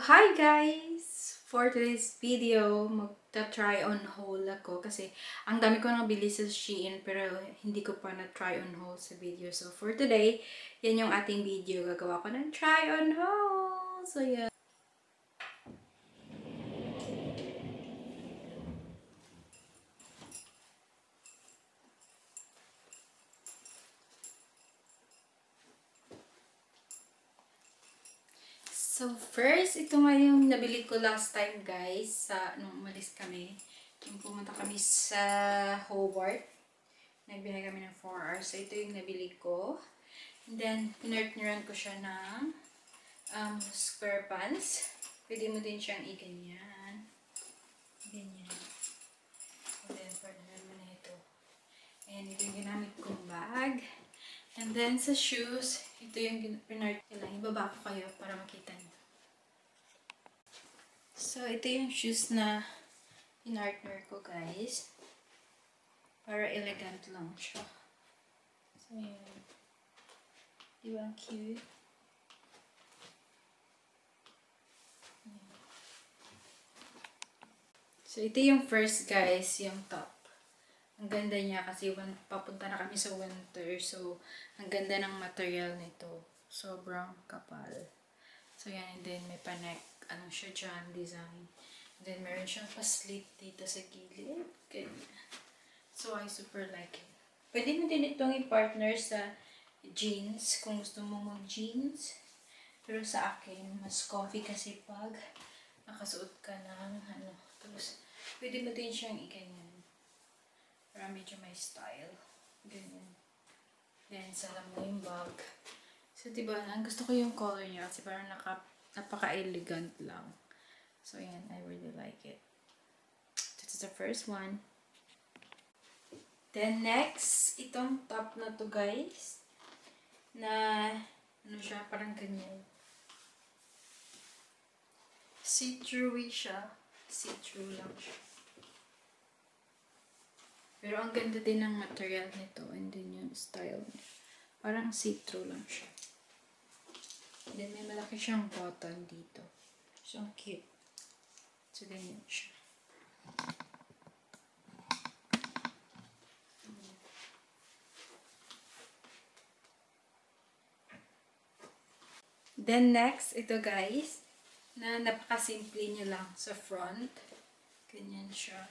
Hi guys! For today's video, magta-try on haul ako kasi ang dami ko nabili sa Shein pero hindi ko pa na-try on haul sa video. So for today, yan yung ating video. Gagawa ko ng try on haul! So yan. So first, ito nga yung nabili ko last time guys, nung umalis kami. Yung pumunta kami sa Hobart. Nagbiyahe kami ng 4 hours. So ito yung nabili ko. And then, pinartneran ko siya ng square pants. Pwede mo din siyang i-ganyan. Ganyan. And then, partneran mo na ito. And ito yung ginamit kong bag. And then, sa shoes, ito yung pinart ko lang. Ibaba ko kayo para makita niyo. So, ito yung shoes na pinartner ko, guys. Para elegant lang siya. So, yun. Di ba ang cute? So, ito yung first, guys, yung top. Ang ganda niya kasi papunta na kami sa winter. So, ang ganda ng material nito. Sobrang kapal. So, yan. And then, may pa-neck. Ano siya dyan, design. And then, meron siyang pa-slit dito sa gilid. Ganyan. So, I super like it. Pwede mo din itong i-partner sa jeans, kung gusto mo mag-jeans. Pero sa akin, mas comfy kasi pag nakasuot ka ng ano. Tapos, pwede mo din siyang i-ganyan. Para medyo may style. Ganyan. Then, salam mo yung bag. So, diba, ang gusto ko yung color niya kasi parang napaka-elegant lang. So, yan. I really like it. This is the first one. Then, next, itong top na to, guys. Na, ano siya, parang ganyan. See-through siya. See-through lang siya. Pero ang ganda din ng material nito. And then yung style niya. Parang see-through lang siya. And then may malaki siyang button dito. So, ang cute. So, ganyan siya. Then next, ito guys, na napakasimple niya lang sa front. Ganyan siya.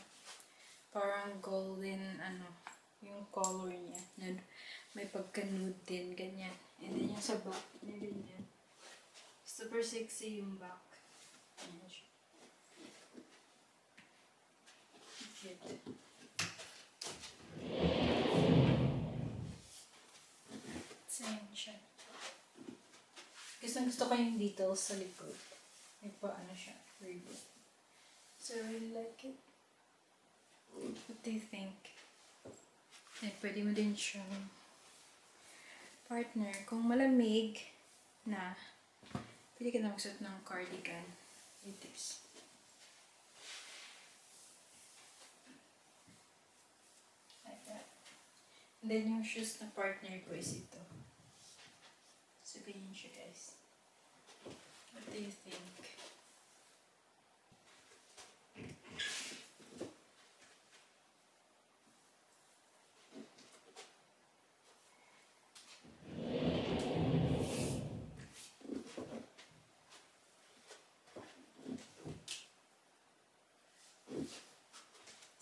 Parang golden, yung color niya. May pagka-nude din, ganyan. And then yung sa back niya, ganyan. Super sexy yung back. Ganyan siya. Cute. Same siya. Gusto ko yung details sa likod. May ano siya, ribbon. So, I really like it. What do you think? Eh, pwede mo din siyang partner. Kung malamig na, pwede ka na magsuot ng cardigan with this. Like that. And then yung shoes na partner ko is ito. So, ganyan siya guys. What do you think?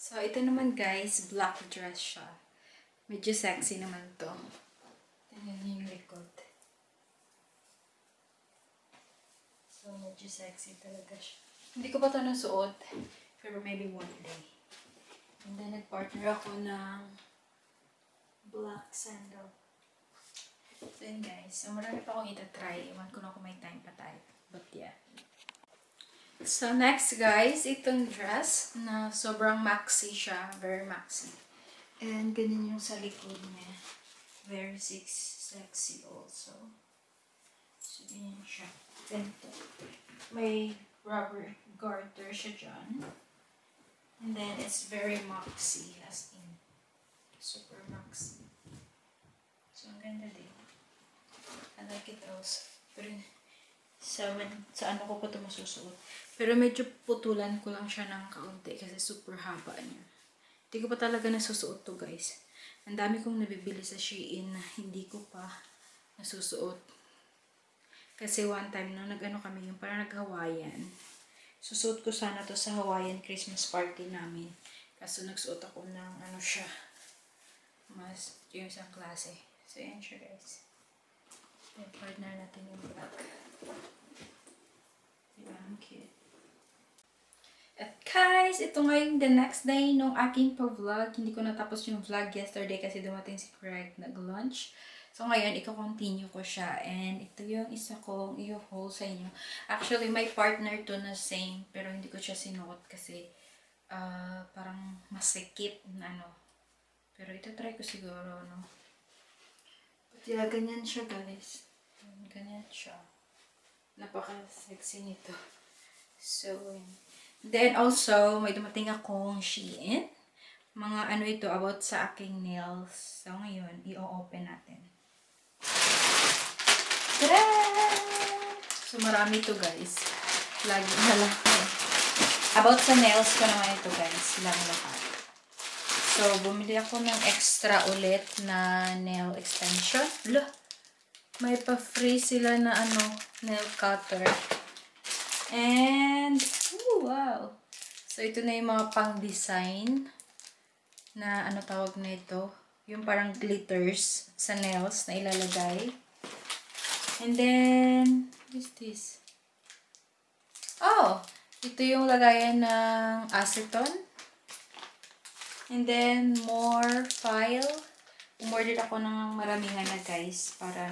So, ito naman guys, black dress siya. Medyo sexy naman to. Tingnan niyo yung likod. So, medyo sexy talaga siya. Hindi ko pa ito nasuot. Pero maybe one day. And then, nag-partner ako ng black sandal. So, yun guys. So, marami pa akong itatry. Iwan ko na kung may time pa tayo. But yeah. So, next guys, itong dress na sobrang maxi siya. Very maxi. And ganyan yung sa likod niya. Very sexy also. So, ganyan siya. Ganito. May rubber garter siya dyan. And then, it's very maxi. As in, super maxi. So, ang ganda din. I like it also. Pero, Sa ano ko pa ito masusuot. Pero medyo putulan ko lang siya ng kaunti kasi super haba niya. Hindi ko pa talaga nasusuot to guys. Ang dami kong nabibili sa Shein na hindi ko pa nasusuot. Kasi one time nung nag-ano kami yung parang nag-Hawaiian. Susuot ko sana to sa Hawaiian Christmas party namin. Kaso nagsuot ako ng ano siya. Mas yung isang klase. So yan siya guys. I-partner natin yung black. Diba? Ang cute. At guys, ito nga yung the next day nung aking pa-vlog. Hindi ko natapos yung vlog yesterday kasi dumating si Craig nag-lunch. So ngayon, iko-continue ko siya. And ito yung isa kong i-haul sa inyo. Actually, may partner to na same. Pero hindi ko siya sinuot kasi parang masikip na ano. Pero ito try ko siguro, no? But yeah, ganyan siya guys. Ganyan siya. Napaka-sexy nito. So, then also, may dumating akong Shein. Mga ano ito, about sa aking nails. So, ngayon, i-open natin. Tada! So, marami ito guys. Lagi na lang. About sa nails ko naman ito guys. Lang lahat. So, bumili ako ng extra ulit na nail extension. Look! May pa-free sila na ano, nail cutter. And, ooh, wow! So, ito na yung mga pang-design na ano tawag na ito. Yung parang glitters sa nails na ilalagay. And then, what is this? Oh! Ito yung lagayan ng acetone. And then, more file. Umorder ako ng maramihan na guys. Para,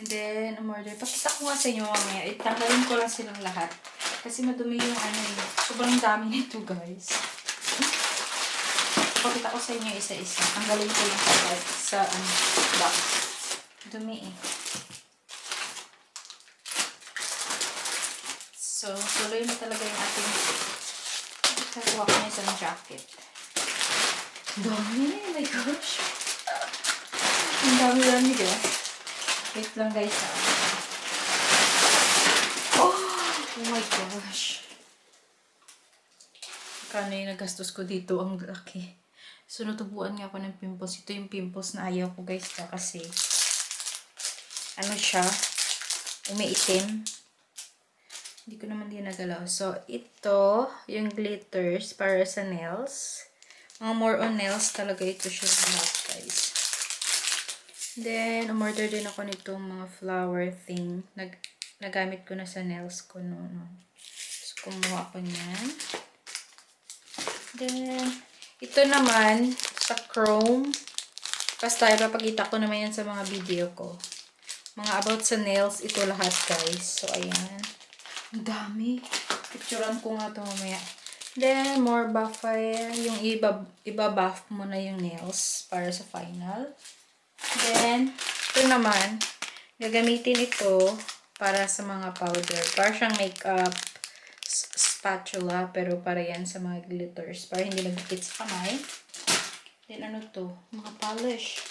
and then, umorder. Pakita ko nga sa inyo mamaya. Itanggalin ko lang silang lahat. Kasi madumi yung ano yun. Sobrang dami nito guys. Pakita ko sa inyo isa-isa. Tanggalin ko lang sa box. Dumi eh. So, tuloy na talaga yung ating kakuha ko na isang jacket. Dami! Oh my gosh! Ang dami-dami guys. Wait lang guys ha. Oh my gosh! Kano yung nagastos ko dito? Ang laki. So, natubuan nga ako ng pimples. Ito yung pimples na ayaw ko guys ha. Kasi, ano siya? Umiitim. Hindi ko naman din nagalaw. So, ito, yung glitters para sa nails. Mga more on nails talaga ito siya lahat, guys. Then, umorder din ako nitong mga flower thing. Nagamit ko na sa nails ko noon. So, kumuha ako niyan. Then, ito naman, sa chrome. Basta, ipapakita ko naman yan sa mga video ko. Mga about sa nails, ito lahat, guys. So, ayan. Ang dami. Picturean ko nga ito mamaya. Then, more buffer. Yung iba-buff mo na yung nails para sa final. Then, ito naman. Gagamitin ito para sa mga powder. Para siyang makeup spatula. Pero para yan sa mga glitters. Para hindi nagdikit sa kamay. Then, ano to? Mga polish.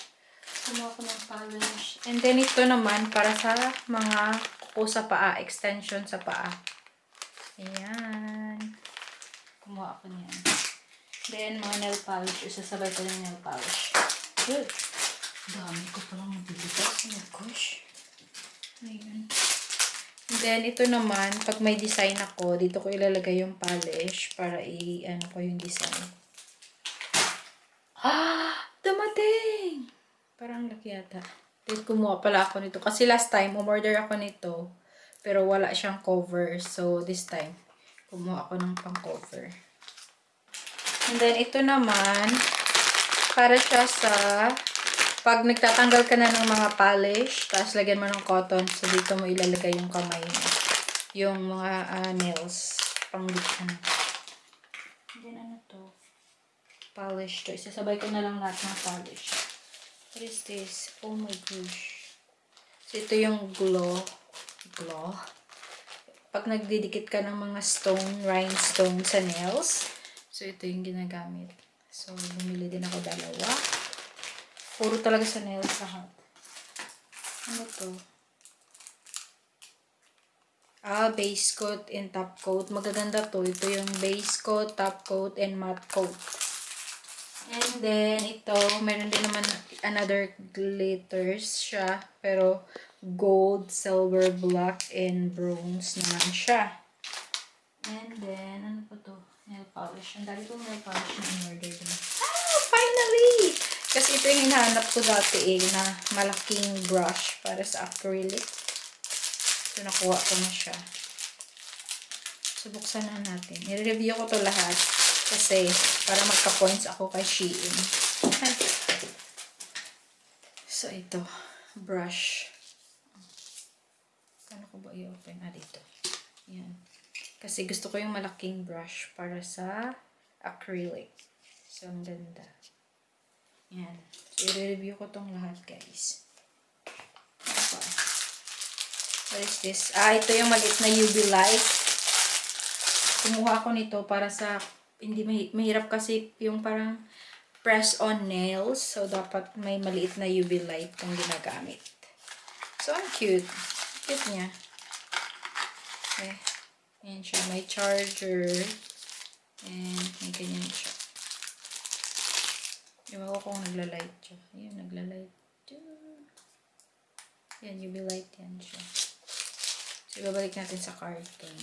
Kumuha ko ng polish. And then, ito naman para sa mga kuko sa paa. Extension sa paa. Ayan. Kumuha ako niyan. Then, mga nail polish. Isasabay ko ng nail polish. Good. Dami ko palang nabili ko. Oh my gosh. Ayan. And then, ito naman, pag may design ako, dito ko ilalagay yung polish para i-ano ko yung design. Ah! Dumating! Parang laki yata. Then, kumuha pala ako nito. Kasi last time, umorder ako nito. Pero wala siyang cover. So, this time, kumuha ako ng pang-cover. And then, ito naman, para siya sa, pag nagtatanggal ka na ng mga polish, tapos lagyan mo ng cotton, so dito mo ilalagay yung kamay mo. Yung mga nails. Pang-lipan. And then, ano to? Polish to. Isasabay ko na lang lahat ng polish. What is this? Oh my gosh. So, ito yung glow. Pag nagdidikit ka ng mga rhinestone sa nails, so ito yung ginagamit. So, bumili din ako dalawa. Puro talaga sa nails lahat. Ano to? Base coat and top coat. Magaganda to. Ito yung base coat, top coat, and matte coat. And then, ito, meron din naman another glitters siya. Pero, gold, silver, black, and bronze naman siya. And then, ano pa to? Nail polish. Ang dali kong nail polish na in-order din. Finally! Kasi ito yung hinahanap ko dati na malaking brush para sa acrylic. So, nakuha ko na siya. So, buksan na natin. I-review ko to lahat. Kasi, para magka-points ako kay Shein. So, ito. Brush. Paano ko ba i-open? Dito. Yan. Kasi gusto ko yung malaking brush para sa acrylic. So, ang ganda. Yan. So, i-review ko tong lahat, guys. Okay. What is this? Ito yung maliit na UV light. Kumuha ko nito para sa, hindi mahirap kasi yung parang press on nails. So, dapat may maliit na UV light kung ginagamit. So, ang cute. Cute niya. Okay. Ayan siya. May charger. And may ganyan siya. Ewan ko kung nagla-light siya. Ayan, nagla-light. Ayan, UV light yan siya. So, ibabalik natin sa carton.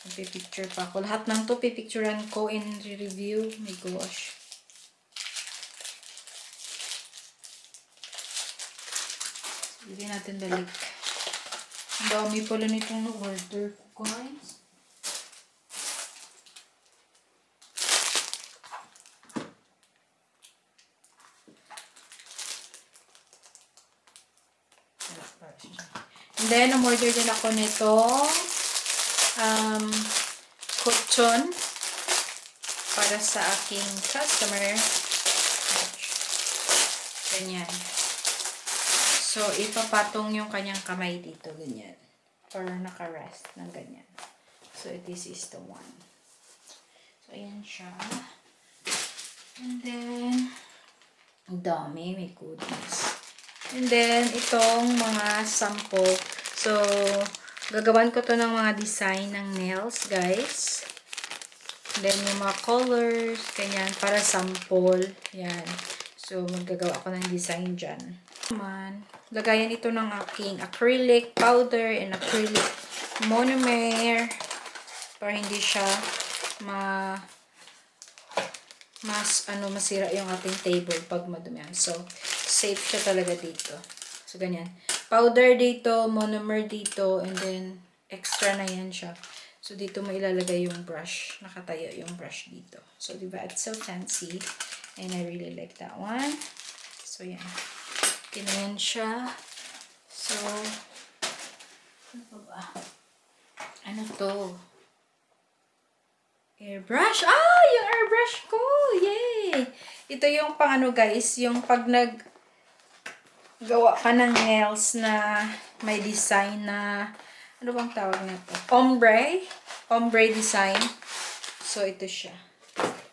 Magpipicture pa ako. Lahat ng to pipicturean ko in review. My gosh. Bigyan natin balik. Ang dami pala nitong order ko, guys. And then, umorder din ako nitong kutsyon para sa aking customer. Ganyan. So, ipapatong yung kanyang kamay dito. Ganyan. Or naka-rest ng ganyan. So, this is the one. So, ayan siya. And then, ang dami. May goodies. And then, itong mga sample. So, gagawan ko to ng mga design ng nails, guys. And then, yung mga colors, ganyan, para sample. Yan. So, maggagawa ako ng design dyan. Lagayan ito ng aking acrylic powder and acrylic monomer para hindi siya masira yung ating table pag madumihan. So, safe siya talaga dito. So, ganyan. Powder dito, monomer dito, and then extra na yan siya. So, dito mo ilalagay yung brush. Nakatayo yung brush dito. So, diba? It's so fancy. And I really like that one. So, yan. Ganyan siya. So, ano pa ba? Ano to? Airbrush. Yung airbrush ko! Yay! Ito yung pang ano, guys. Yung pag gawa ka ng nails na may design na, ano bang tawag nito? Ombre. Ombre design. So, ito siya.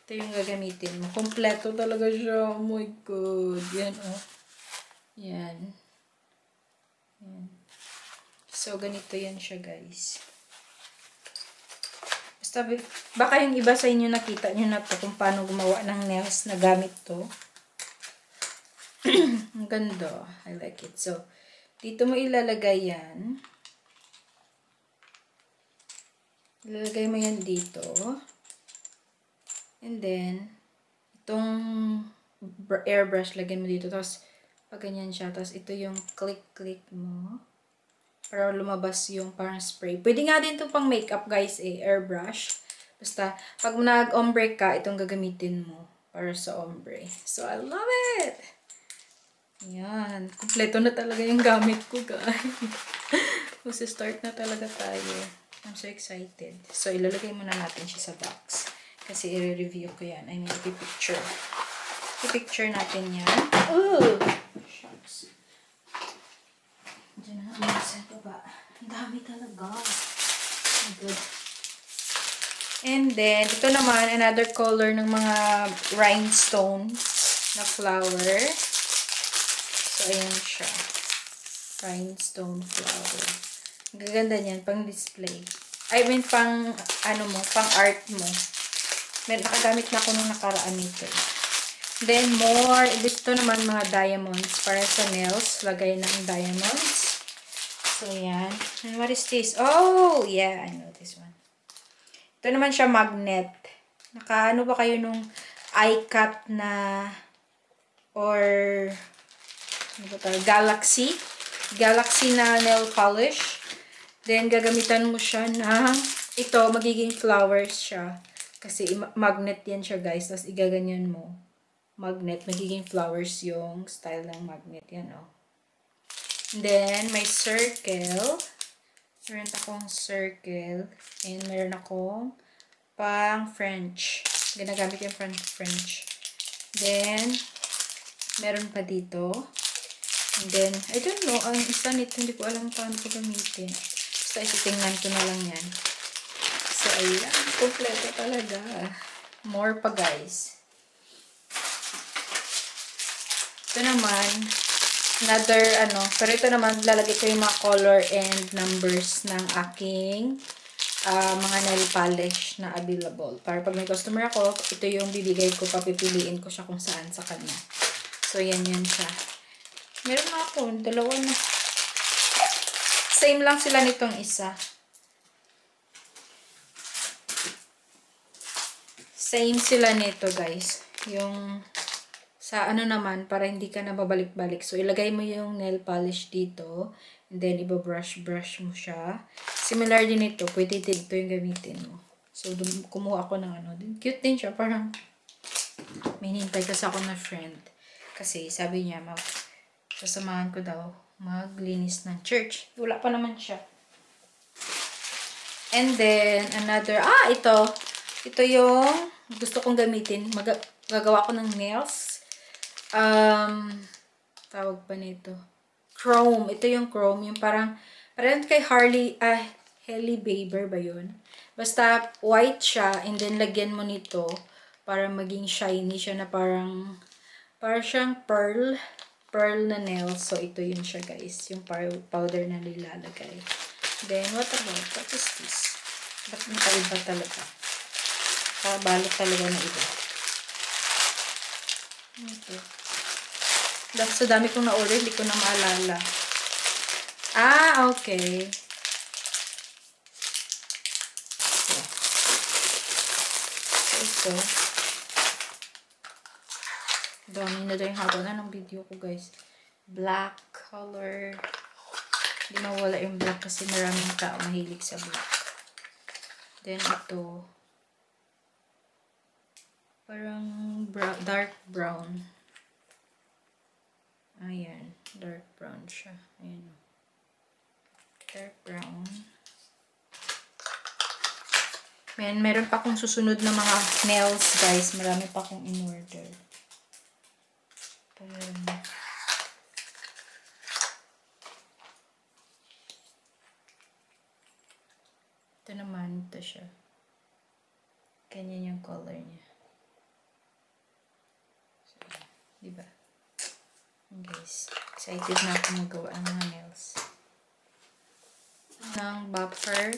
Ito yung gagamitin mo. Kompleto talaga siya. Oh my God. Yan, oh. Yan. Yan. So, ganito yan siya, guys. Basta, baka yung iba sa inyo nakita nyo na to kung paano gumawa ng nails na gamit to. Ang ganda. I like it. So, dito mo ilalagay yan. Ilalagay mo yan dito. And then, itong airbrush, lagyan mo dito. Tapos, pag ganyan siya. Tapos, ito yung click-click mo. Para lumabas yung parang spray. Pwede nga din ito pang makeup, guys, airbrush. Basta, pag nag-ombre ka, itong gagamitin mo para sa ombre. So, I love it! Yan. Kompleto na talaga yung gamit ko, guys. Mag-start na talaga tayo. I'm so excited. So, ilalagay muna natin siya sa box. Kasi i-review ko yan. I mean, i-picture. I-picture natin yan. Ooh! Shucks. Diyan na naman sa baba. Ang dami talaga. Oh, good. And then, ito naman, another color ng mga rhinestone na flower. So, ayan siya. Rhinestone flower. Gaganda niyan, pang display. I mean, pang, ano mo, pang art mo. May nakagamit na ako nung nakaraan nito. Then, more. Gusto naman mga diamonds para sa nails. Lagay ng diamonds. So, yan. And what is this? Oh, yeah. I know this one. Ito naman siya magnet. Ano ba kayo nung iCut na or ano ba tayo? Galaxy na nail polish. Then, gagamitan mo siya ng ito, magiging flowers siya. Kasi magnet yan siya, guys. Tapos, igaganyan mo. Magnet. Magiging flowers yung style ng magnet. Yan, oh. And then, may circle. Meron akong circle. And meron akong pang French. Ginagamit yung French. Then, meron pa dito. And then, I don't know, ang isa nito, hindi ko alam paano ko gamitin. Basta isitingnan ko na lang yan. So, ayan. Kompleto talaga. More pa, guys. Ito naman, another, pero ito naman, lalagay ko yung mga color and numbers ng aking mga nail polish na available. Para pag may customer ako, ito yung bibigay ko, papipiliin ko siya kung saan sa kanya. So, yan siya. Meron na ako, dalawa na. Same lang sila nitong isa. Same sila nito, guys. Yung sa naman, para hindi ka na babalik-balik. So, ilagay mo yung nail polish dito. And then, ibabrush mo siya. Similar din ito. Pwede din ito yung gamitin mo. So, kumuha ako ng Cute din siya. Parang may hinintay kasi ako na friend. Kasi, sabi niya, sasamahan ko daw maglinis ng church. Wala pa naman siya. And then, another, ito. Ito yung gusto kong gamitin. Gagawa ko ng nails. Tawag pa nito. Chrome. Ito yung chrome. Yung parang kay Hailey Bieber ba yun? Basta white siya. And then, lagyan mo nito para maging shiny siya na parang siyang pearl na nails. So, ito yun siya, guys. Yung powder na nilalagay. Then, what is this? Ba't nakaiba talaga? Balot talaga na iba. Okay. Sa dami kong na-order, hindi ko na maalala. Okay. So, ito. Dami na rin haba na ng video ko, guys. Black color. Hindi mawala yung black kasi maraming tao mahilig sa black. Then, ito. Parang dark brown. Ayan. Dark brown siya. Ayan. Dark brown. Meron pa akong susunod na mga nails, guys. Marami pa akong in-order. Ito naman. Ito siya. Ganyan yung color niya. So, diba? Guys, excited na ako magawa ng mga nails. Ng buffer.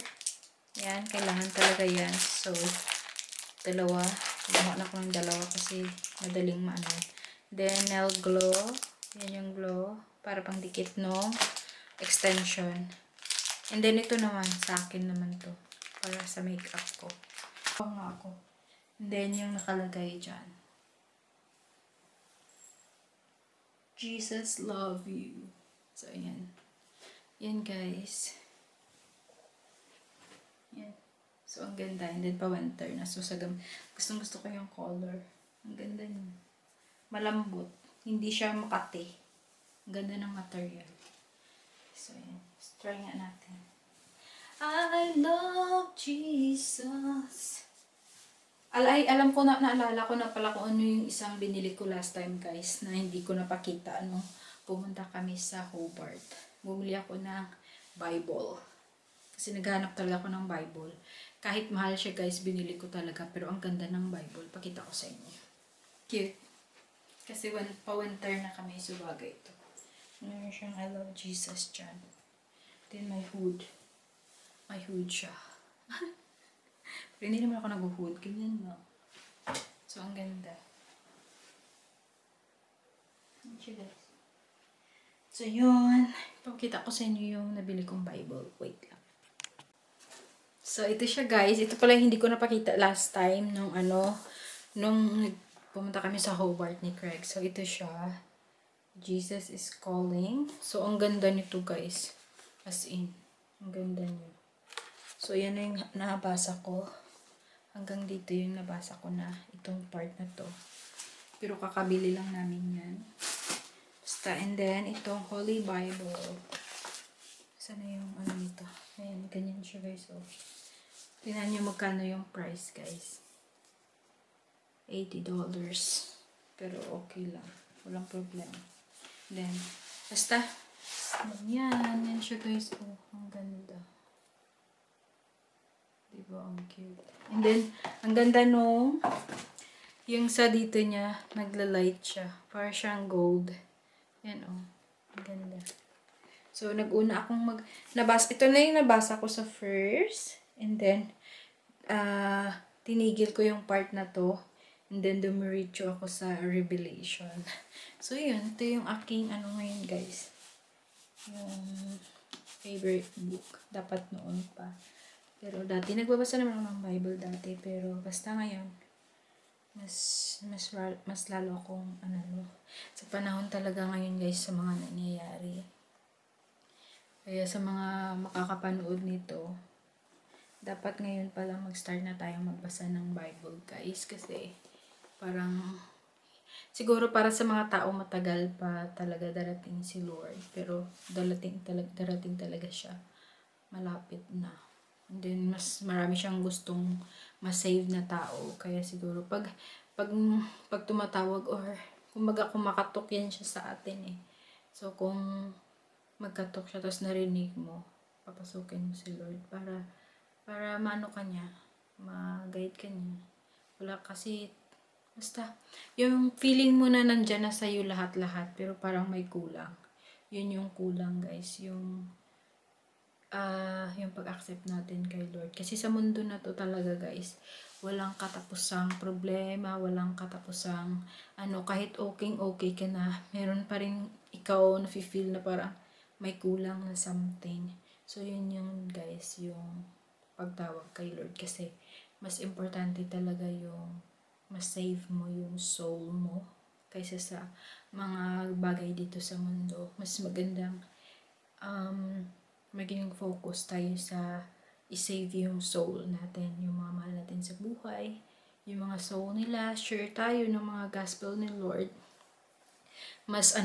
Yan, kailangan talaga yan. So, dalawa. Gumawa na ako ng dalawa kasi madaling maano. Then, nail glow. Yan yung glow. Para pang dikit no extension. And then, ito naman, sa akin naman to. Para sa makeup ko. Ito nga ako. And then, yung nakalagay dyan. Jesus love you. So, ayan. Yan, guys. Yan. So, ang ganda. And then, pa-winter na. So, gustong-gusto ko yung color. Ang ganda niya. Malambot. Hindi siya makati. Ang ganda ng material. So, ayan. Let's try nga natin. I love Jesus. Alam ko naalala ko na pala kung ano yung isang binili ko last time, guys, na hindi ko napakita, pumunta kami sa Hobart. Bumili ako ng Bible. Kasi naghanap talaga ako ng Bible. Kahit mahal siya, guys, binili ko talaga. Pero ang ganda ng Bible. Pakita ko sa inyo. Cute. Kasi pa-winter na kami, so bagay ito. Meron siyang I love Jesus dyan. Then my hood. May hood siya. Pero hindi naman ako nag-hood. Ganyan lang. So, ang ganda. Ayan siya, guys. So, yun. Pakita ko sa inyo yung nabili kong Bible. Wait lang. So, ito siya, guys. Ito pala hindi ko napakita last time nung pumunta kami sa Hobart ni Craig. So, ito siya. Jesus is calling. So, ang ganda nito, guys. As in, ang ganda niya. So, yan na yung nabasa ko. Hanggang dito yung nabasa ko na itong part na to. Pero kakabili lang namin yan. Basta, and then, itong Holy Bible. Sana yung ano nito. Ayan, ganyan siya, guys. So, tingnan nyo magkano yung price, guys. $80. Pero okay lang. Walang problema. Then, basta, yan. Yan siya, guys. Oh, ang ganda. Diba? Ang cute. And then, ang ganda nung yung sa dito niya, nagla-light siya. Para siyang gold. Yan, oh. Ang ganda. So, nag-una akong ito na yung nabasa ko sa first. And then, tinigil ko yung part na to. And then, dumiretso ako sa Revelation. So, yun. Ito yung aking, ngayon, guys. Yung favorite book. Dapat noon pa. Pero dati, nagbabasa naman ako ng Bible dati. Pero, basta ngayon, mas lalo akong, sa panahon talaga ngayon, guys, sa mga nangyayari. Kaya sa mga makakapanood nito, dapat ngayon pa lang mag-start na tayong magbasa ng Bible, guys. Kasi parang, siguro para sa mga tao matagal pa talaga darating si Lord. Pero darating talaga siya. Malapit na. And then, mas marami siyang gustong ma-save na tao. Kaya siguro, pag tumatawag or kumbaga kumakatok yan siya sa atin eh. So, kung magkatok siya, tapos narinig mo, papasukin mo si Lord para maano ka niya, ma-guide ka niya. Wala kasi, basta, yung feeling mo na nandyan na sa'yo lahat-lahat, pero parang may kulang. Yun yung kulang, guys. Yung pag-accept natin kay Lord. Kasi sa mundo na to talaga, guys, walang katapusang problema, walang katapusang kahit okay ka na, meron pa rin ikaw na feel na parang may kulang na something. So, yun yung, guys, yung pagtawag kay Lord. Kasi, mas importante talaga yung mas-save mo yung soul mo kaysa sa mga bagay dito sa mundo. Mas magandang maging focus tayo sa i-save yung soul natin, yung mga mahal natin sa buhay, yung mga soul nila, share tayo ng mga gospel ni Lord. Mas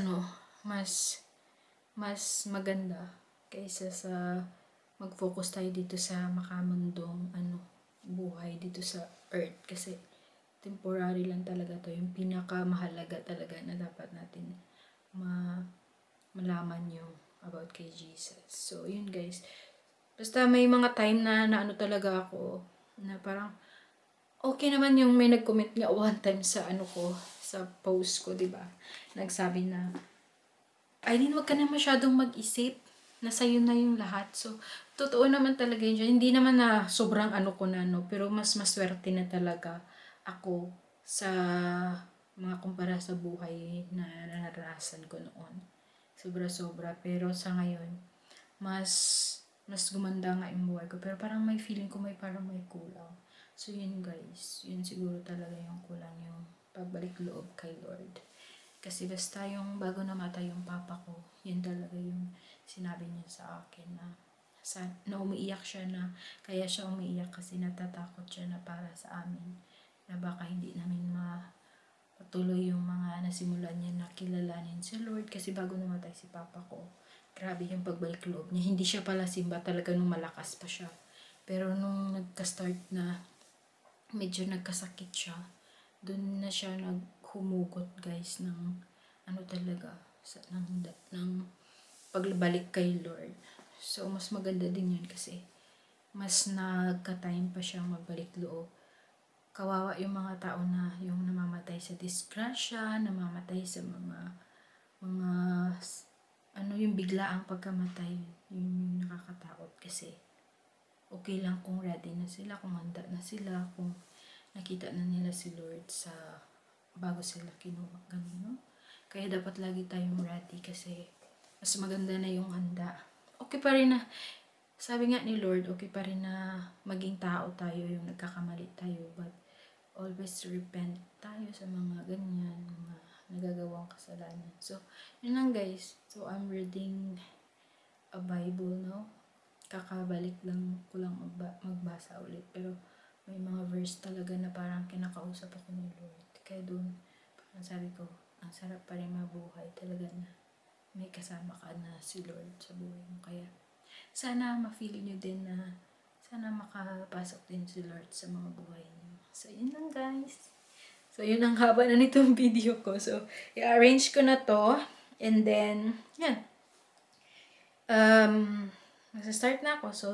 maganda kaysa sa mag-focus tayo dito sa makamundong buhay dito sa earth. Kasi temporary lang talaga to. Yung pinakamahalaga talaga na dapat natin malaman yung about kay Jesus. So, yun, guys. Basta may mga time na talaga ako na parang okay naman yung may nag-comment nga one time sa sa post ko, diba? Nagsabi na, Aileen, wag ka na masyadong mag-isip. Nasa yun na yung lahat. So, totoo naman talaga yun. Hindi naman na sobrang ko na, pero mas maswerte na talaga ako sa mga kumpara sa buhay na naranasan ko noon. Sobra-sobra. Pero sa ngayon, mas gumanda nga yung buhay ko. Pero parang may feeling ko parang may kulang. So, yun, guys. Yun siguro talaga yung kulang, yung pagbalik loob kay Lord. Kasi basta yung bago namatay yung papa ko, yun talaga yung sinabi niya sa akin na umiiyak siya na, kaya siya umiiyak kasi natatakot siya na para sa amin, na baka hindi namin patuloy yung mga nasimulan niya na kilalanin si Lord. Kasi bago namatay si papa ko, grabe yung pagbalik loob niya. Hindi siya pala simba talaga nung malakas pa siya. Pero nung nagka-start na medyo nagkasakit siya, dun na siya naghumugot, guys, ng talaga, ng pagbalik kay Lord. So, mas maganda din yun kasi mas nagka-time pa siyang magbalik loob. Kawawa yung mga tao na yung namamatay sa disgrasya, namamatay sa mga yung biglaang pagkamatay, yung nakakatakot kasi okay lang kung ready na sila, kung handa na sila, kung nakita na nila si Lord sa bago sila kinuha. Ganun, no? Kaya dapat lagi tayong ready kasi mas maganda na yung handa. Okay pa rin na, sabi nga ni Lord, okay pa rin na maging tao tayo, yung nagkakamali tayo, but always repent tayo sa mga ganyan, mga nagagawang kasalanan. So, yun lang guys. So, I'm reading a Bible, no? Kakabalik lang ko lang magbasa ulit. Pero, may mga verse talaga na parang kinakausap ako ni Lord. Kaya doon, parang sabi ko, ang sarap pa rin mabuhay talaga na may kasama ka na si Lord sa buhay mo. Kaya, sana ma-feel nyo din na sana makapasok din si Lord sa mga buhay niyo. So, yun lang guys. So, yun ang haba na nitong video ko. So, i-arrange ko na to. And then, yan. Nasa-start na ako. So,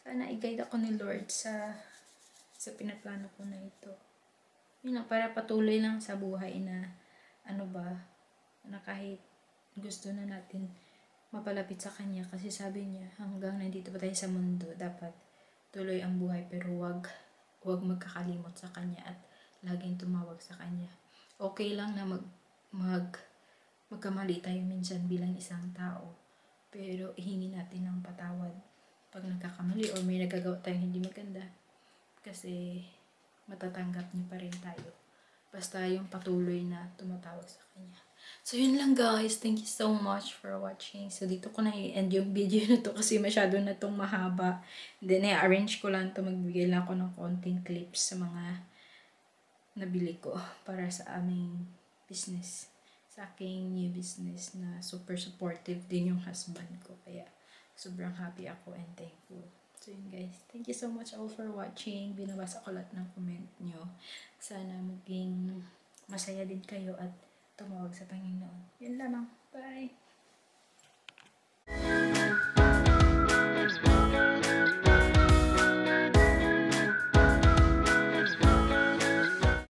sana i-guide ako ni Lord sa pinaplano ko na ito. Yun lang, para patuloy lang sa buhay na, na kahit gusto na natin mapalapit sa Kanya. Kasi sabi niya, hanggang nandito pa tayo sa mundo, dapat tuloy ang buhay. Pero wag magkakalimot sa Kanya at laging tumawag sa Kanya. Okay lang na magkamali tayo minsan bilang isang tao. Pero ihingi natin ng patawad pag nagkakamali o may nagagawa tayong hindi maganda. Kasi matatanggap niya pa rin tayo. Basta yung patuloy na tumatawag sa Kanya. So, yun lang guys. Thank you so much for watching. So, dito ko na i-end yung video na to kasi masyado na tong mahaba. Then, i-arrange ko lang to. Magbigay lang ako ng konting clips sa mga nabili ko para sa aming business. Sa aking new business na super supportive din yung husband ko. Kaya, sobrang happy ako and thankful. So, yun guys. Thank you so much all for watching. Binabasa ko lahat ng comment nyo. Sana maging masaya din kayo at tumawag sa Panginoon. Yun lamang. Bye!